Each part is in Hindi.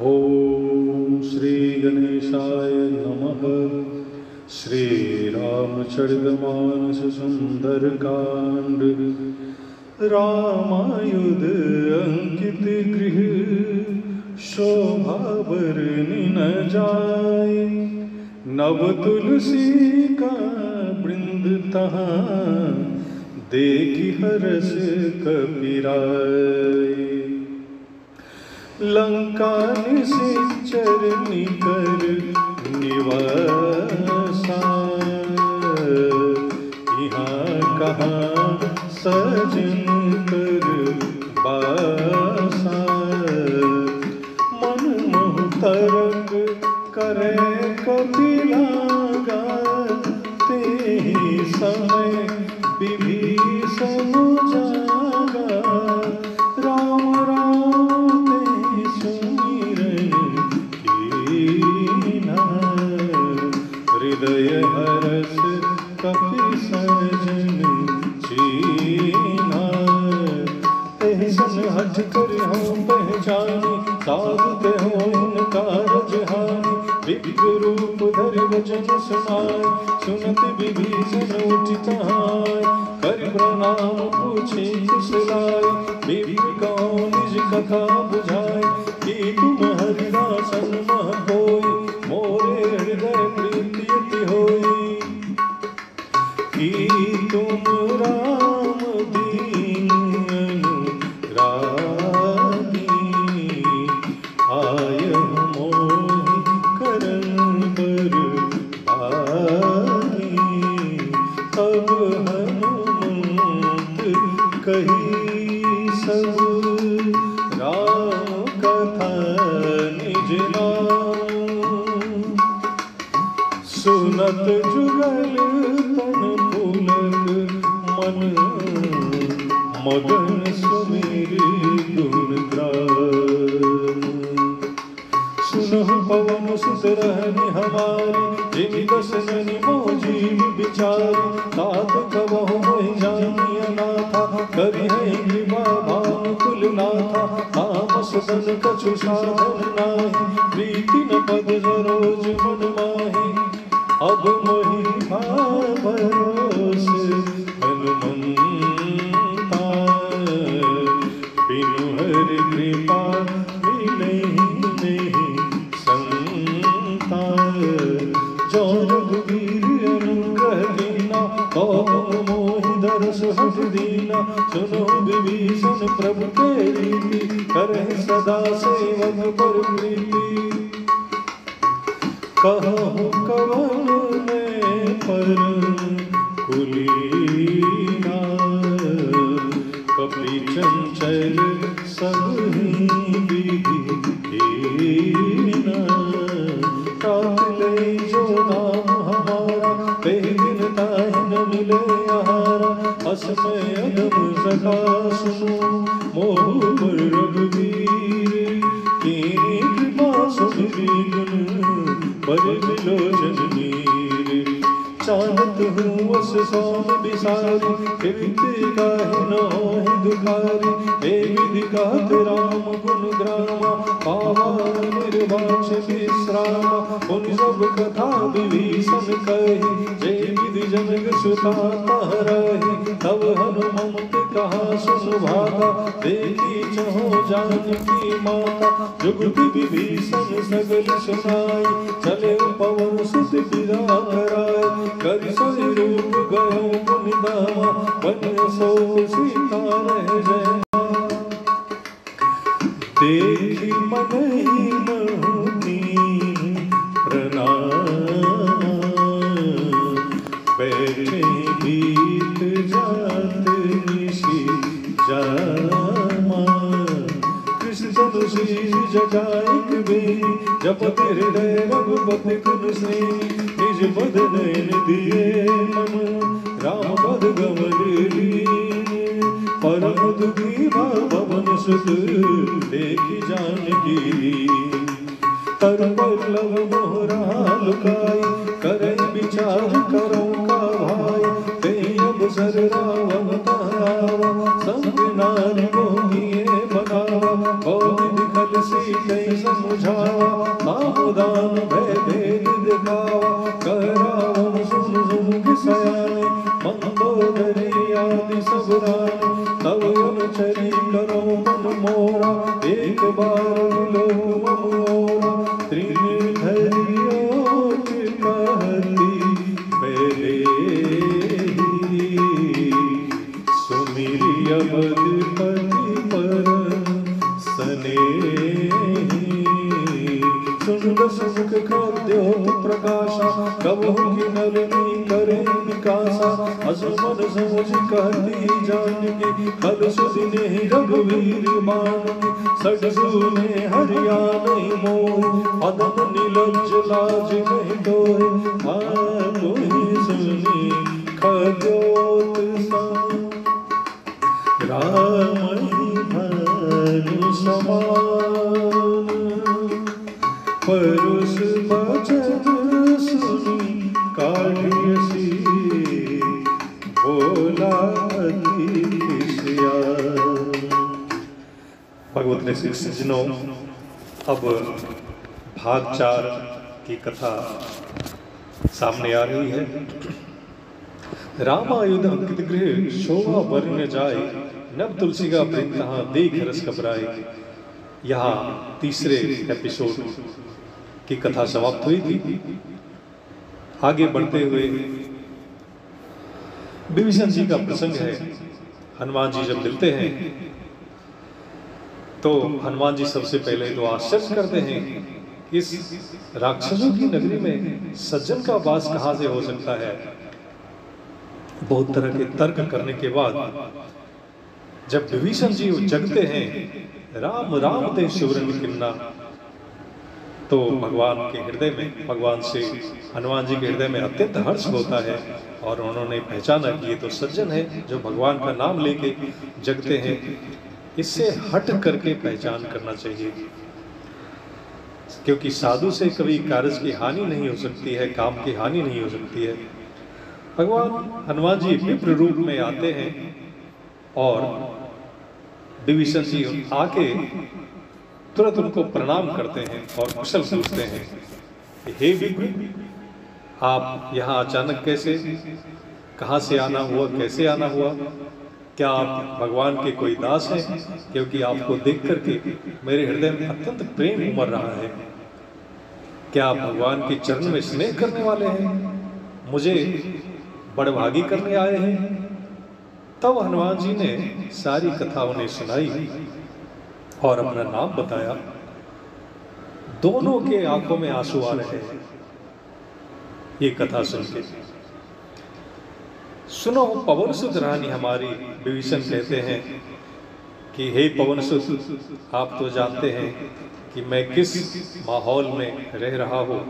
ओम श्री गणेशाय नमः। श्री रामचरितमानस सुंदरकांड। रामायुध अंकित गृह शोभा बरनि न जाय। नव तुलसी का वृंद तहाँ देखी हरस कपिराय। लंका निश्चर निकर निवासा। यहाँ कहाँ सजन कर बासा। मन मोह तरंग करे कपिलागा। तेहि समय विभीषण जागा। राम राम तेहि सुमिरन कीन्हा। हृदय हरष कपि सजन चीन्हा। तेहि सन हठ कर हम पहचानी। साधु ते हो इनकार जहानी। विप्र रूप धरि वचन सुनाय। सुनत विभीषण उठि तहाय। कर प्रणाम पूछे कुशलाय। विप्र कहो निज कथा बुझाय। कि तुम हरिदासन मह कोई। मोरे हृदय प्रीति अति होई। कि तुम राम दीन अनुरागी। आयहु मोहि करन बर भागी। तब हनुमंत कही सब। राम कथा निज नाम। सुनत जुगल तन पुलक मन। मगन सुमिर गुण ग्राम। सुनहु पवन सुत रहनि हमारी। जिमि दस जनि मोह जीव बिचारी। तात कबहु मोहि जानिय नाथा। करिहै कृपा भानुकुल नाथा। तामस बन कछु साधन नाहि। प्रीति न पद सरोज मन माहि। अब मोहि भरोस हनुमंता। बिनु हरि कृपा मिलहि नहीं संता। जो रघुवीर अनुग्रह कीना। तो मोहि दरस हठ दीना। सुनो विभीषण प्रभु के रीति। करहि सदा सेवक पर प्रीति। कहु कवन में परम कुलीना। कपि चंचल सब ही विधि कीना। तात ले जो नाम हमारा। तेहि दिन ताहि न मिले आहारा। असमय अधम सखा सुनो। मोह पर रघुवीर। कीन्ही कृपा सुमिरि गुण पर विलोचन नीर। चाहत हूँ वस सोम बिसारी। कीर्ति काहि न होहि दुखारी। हे विधि कहत राम गुण ग्रामा। पावा निर्वाच विश्रामा। उन सब कथा विभीषण कही। जे विधि जनक सुता तहरहि। तब हनुमंत कहा सुन भागा। देखी चहो जानकी माता। जुगति विभीषण सगल सुनाई। चले पवन सुत विदा कराय। कर सोई रूप गयो मुनि दामा। बन सो सीता रह जय। देखी मनहि महु दीन प्रणाम। बैठे बीत जात निशि जामा। कृष्ण धनुषीष जटाइक बेनी। जपत हृदय रघुपति कुन सेनी। निज पद नयन दिए मन। राम पद गमन लीन। परम दुखी भवन सुत देखि जानकी लीन। तर पल्लव मोहरा लुकाई। करई विचार करो का भाई। तेहि अवसर रावण तहावा। संग नारी मोहिए बनावा। बहु विधि खल सीतै सम समझावा, नामदान भय भेद दिखावा, करावन सुन सुन के सयाने, मंदोदरी आदि सब रानी, तब अनुचरी करो मन मोरा, एक बार विलोक मम ओरा, त्रिनिधरियों के कहती बेलेही, सुमिरि अवधपति परम स्नेही, सुंदर सुमुख खाद्यो प्रकाशा, कबहु की नरनी करे विकासा, असुमन समझ कहती जानकी, खल सुदिने रघुवीर मानकी, सडसुने हरिया नहीं मोह, अदम नीलज लाज नहीं तोहे, आपो ही सुनी खद्योत सम, राम ही भानु समान, परुष वचन सुनी काढ़ियसी, बोला अति सियान। भगवत ने श्री सज्जनों, अब भाग 4 की कथा सामने आ रही है। रामायुध अंकित गृह शोभा वर्ण जाए, नव तुलसी का प्रेम तहाँ देख रस घबराए। यहाँ तीसरे एपिसोड की कथा समाप्त हुई थी। आगे बढ़ते हुए विभीषण जी का प्रसंग है। हनुमान जी जब मिलते हैं तो हनुमान जी सबसे पहले तो आश्चर्य करते हैं, इस राक्षसों की नगरी में सज्जन का वास कहाँ से हो सकता है। बहुत तरह के तर्क करने के बाद जब विभीषण जी जगते हैं, राम राम ते शिवरन किन्ना, तो भगवान के हृदय में, भगवान से हनुमान जी के हृदय में अत्यंत हर्ष होता है और उन्होंने पहचाना कि ये तो सज्जन है जो भगवान का नाम लेके जगते हैं। इससे हट करके पहचान करना चाहिए, क्योंकि साधु से कभी कार्य की हानि नहीं हो सकती है, काम की हानि नहीं हो सकती है। भगवान हनुमान जी विप्र रूप में आते हैं और विभीषण जी आके तुरंत उनको प्रणाम करते हैं और कुशल पूछते हैं, हे विप्र, आप यहाँ अचानक कैसे, कहाँ से आना हुआ, कैसे आना हुआ? क्या आप भगवान के कोई दास हैं? क्योंकि आपको देख करके मेरे हृदय में अत्यंत प्रेम उमड़ रहा है। क्या आप भगवान के चरण में स्नेह करने वाले हैं, मुझे बड़भागी करने आए हैं? तब हनुमान जी ने सारी कथा उन्हें सुनाई और अपना नाम बताया। दोनों के आंखों में आंसू आ रहे हैं ये कथा सुन के। सुनो पवन सुत रानी हमारी, विभीषण कहते हैं कि हे पवन सुत, आप तो जानते हैं कि मैं किस माहौल में रह रहा हूँ।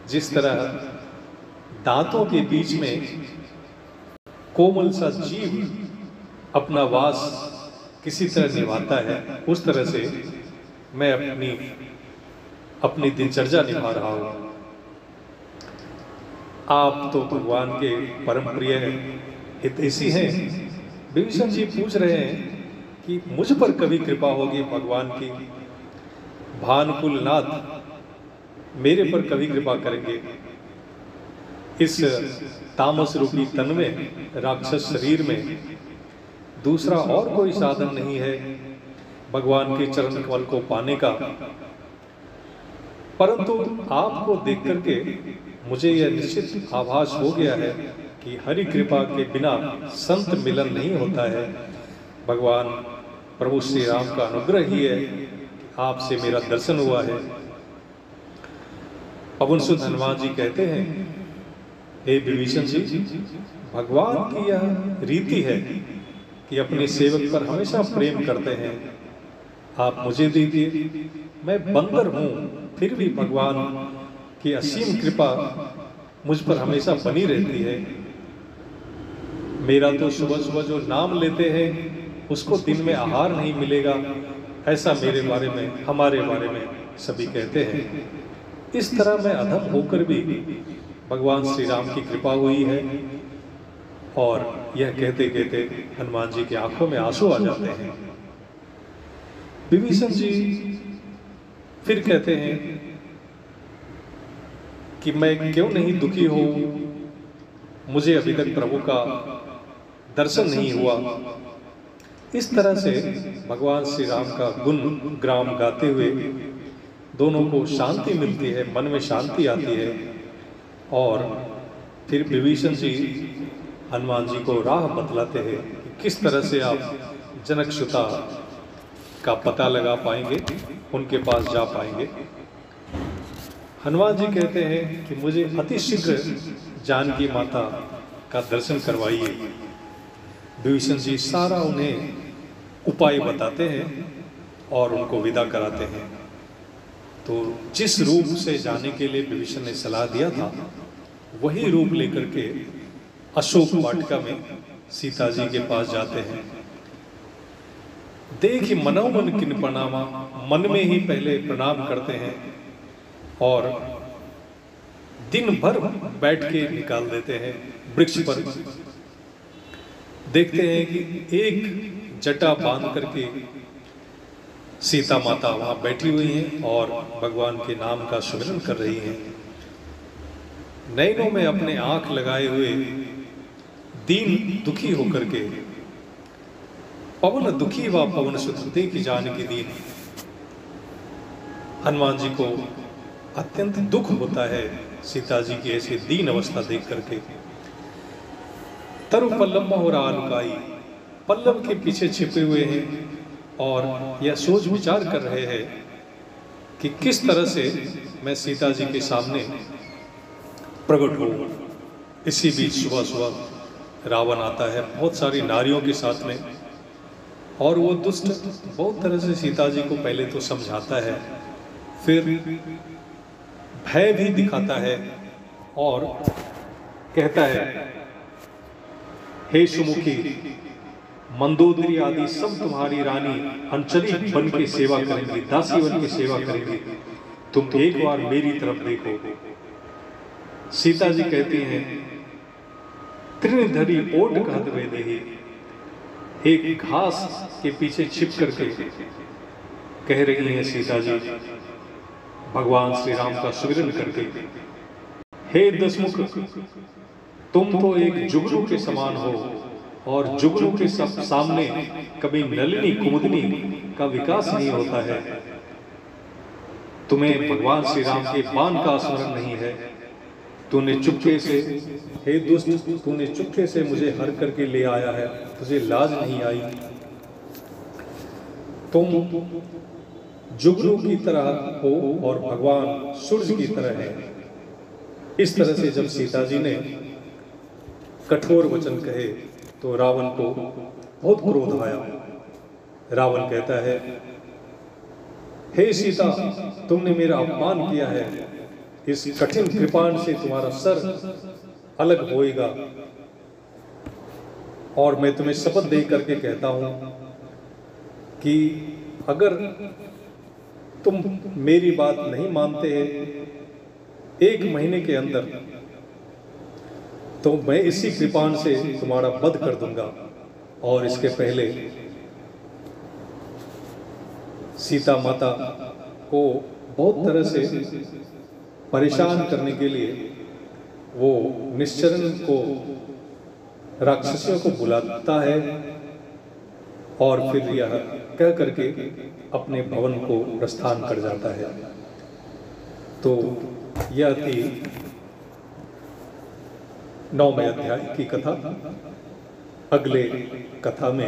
जिस तरह दांतों के बीच में कोमल सा जीव अपना वास किसी तरह निभाता है, उस तरह से मैं अपनी दिनचर्या निभा रहा हूँ। आप तो भगवान के परम प्रिय हितैषी हैं। विभीषण जी पूछ रहे हैं कि मुझ पर कभी कृपा होगी भगवान की, भानुकुल नाथ मेरे पर कभी कृपा करेंगे। इस तामस रूपी तन में, राक्षस शरीर में दूसरा और कोई साधन नहीं है भगवान के चरण कमल को पाने का। परंतु आपको देख करके मुझे यह निश्चित आभास हो गया है कि हरि कृपा के बिना संत मिलन नहीं होता है। भगवान प्रभु श्री राम का अनुग्रह ही है कि आपसे मेरा दर्शन हुआ है। पवन सुत हनुमान जी कहते हैं, हे विभीषण जी, भगवान की यह रीति है कि अपने सेवक पर हमेशा प्रेम करते हैं। आप मुझे दीजिए, मैं बंदर हूँ, फिर भी भगवान की असीम कृपा मुझ पर हमेशा बनी रहती है। मेरा तो सुबह सुबह जो नाम लेते हैं उसको दिन में आहार नहीं मिलेगा, ऐसा मेरे बारे में, हमारे बारे में सभी कहते हैं। इस तरह मैं अधम होकर भी भगवान श्री राम की कृपा हुई है। और यह कहते कहते हनुमान जी की आंखों में आंसू आ जाते हैं। विभीषण जी फिर कहते हैं कि मैं क्यों नहीं दुखी हूं, मुझे अभी तक प्रभु का दर्शन नहीं हुआ। इस तरह से भगवान श्री राम का गुण ग्राम गाते हुए दोनों को शांति मिलती है, मन में शांति आती है। और फिर विभीषण जी हनुमान जी को राह बतलाते हैं कि किस तरह से आप जनकसुता का पता लगा पाएंगे, उनके पास जा पाएंगे। हनुमान जी कहते हैं कि मुझे अति शीघ्र जानकी माता का दर्शन करवाइए। विभीषण जी सारा उन्हें उपाय बताते हैं और उनको विदा कराते हैं। तो जिस रूप से जाने के लिए विभीषण ने सलाह दिया था, वही रूप लेकर के अशोक वाटिका में सीता जी के पास जाते हैं। देखि मनोमन किन प्रणामा, मन में ही पहले प्रणाम करते हैं और दिन भर बैठ के निकाल देते हैं वृक्ष पर। देखते हैं कि एक जटा बांध करके सीता माता वहां बैठी हुई हैं और भगवान के नाम का सुमिरन कर रही हैं। नैनों में अपने आंख लगाए हुए दीन दुखी होकर के, पवन दुखी व पवन सुत की जानकी दीन। हनुमान जी को अत्यंत दुख होता है सीता जी की ऐसी दीन अवस्था देख करके। तरु पल्लव मोहरा लुकाई, पल्लव के पीछे छिपे हुए हैं और यह सोच विचार कर रहे हैं कि किस तरह से मैं सीता जी के सामने प्रकट हूं। इसी बीच सुबह सुबह रावण आता है बहुत सारी नारियों के साथ में, और वो दुष्ट बहुत तरह से सीता जी को पहले तो समझाता है, फिर भय भी दिखाता है और कहता है, हे सुमुखी, मंदोदरी आदि सब तुम्हारी रानी अंचली बन के सेवा करेंगी, दासी बन के सेवा करेंगी, तुम एक बार मेरी तरफ देखो। सीता जी कहती हैं, तृणधरी ओट कहत वे देही, एक घास के पीछे छिप करके कह रही हैं सीता जी भगवान श्री राम का सुमिरन करके, हे दशमुख, तुम तो एक जुगनू के समान हो और जुगनू के सब सामने कभी नलिनी कुमुदनी का विकास नहीं होता है। तुम्हें भगवान श्री राम के बाण का स्मरण नहीं है। तूने चुपके से, हे दुष्ट, तूने चुपके से मुझे हर करके ले आया है, तुझे लाज नहीं आई। तुम जुगनू की तरह हो और भगवान सूर्य की तरह है। इस तरह से जब सीता जी ने कठोर वचन कहे तो रावण को बहुत क्रोध आया। रावण कहता है, हे सीता, तुमने मेरा अपमान किया है, इस कठिन कृपाण से तुम्हारा सर अलग होएगा। और मैं तुम्हें शपथ दे करके कहता हूं कि अगर तुम मेरी बात नहीं मानते हैं 1 महीने के अंदर, तो मैं इसी कृपाण से तुम्हारा वध कर दूंगा। और इसके पहले सीता माता को बहुत तरह से परेशान करने के लिए वो निश्चरण को, राक्षसियों को बुलाता है और फिर यह कह करके अपने भवन को प्रस्थान कर जाता है। तो यह थी 9वें अध्याय की कथा। अगले कथा में